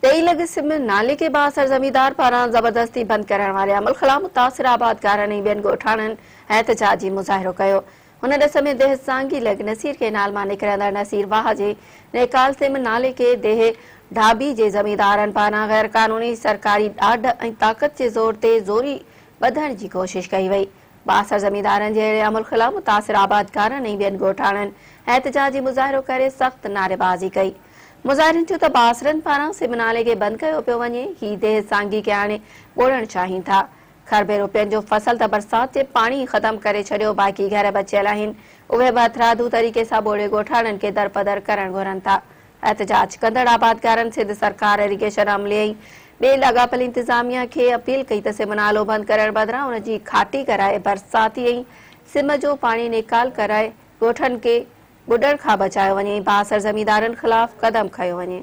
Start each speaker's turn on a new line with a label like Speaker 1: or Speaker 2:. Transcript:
Speaker 1: ॾेई लॻे सिम नाले के बासर ज़मींदार पारां ज़बरदस्ती बंद करण वारे अमल ख़िलाफ़ मुतासिर आबादगारन ऐं ॿियनि ॻोठाणनि एहतजाजी मुज़ाहिरो कयो। हुन ॾिस में देह सांगी लॻ नसीर केनाल मां निकिरंदड़ नसीर वाह जे नेकाल सिम नाले के देह ढाबी जे ज़मींदारनि पारां गैर क़ानूनी सरकारी ॾाढ ऐं ताक़त जे ज़ोर ते ज़ोरी ॿधण जी कोशिश कई वई। बासर ज़मींदारनि जे अहिड़े अमल ख़िलाफ़ मुतासिर आबादगारनि ऐं ॿियनि ॻोठाणनि एहतजाजी मुज़ाहिरो करे सख़्त नारेबाज़ी कई। मुज़ाहिरनि चयो त बासरनि पारां सिम नाले खे बंदि कयो पियो वञे। ही देह सांगी खे हाणे ॿोड़ण चाहिनि था। खरबे रुपयनि जो फसल त बरसात जे पाणी ख़तम करे छॾियो, बाक़ी घर बचियल आहिनि। उहे बि हथरादू तरीक़े सां ॿोड़े ॻोठाणनि खे दरपदर करण घुरनि था। एहतजाज कंदड़ आबादगारनि सिंध सरकार, इरिगेशन अमले ऐं ॿिए लाॻापियल इंतिज़ामिया खे अपील कई त सिम नालो बंदि करण बदिरां उन जी खाटी कराए बरसाती ऐं सिम जो पाणी निकाल कराए ॻोठनि खे ॿुॾण खां बचायो वञे। बासर ज़मींदारनि ख़िलाफ़ क़दम खयो वञे।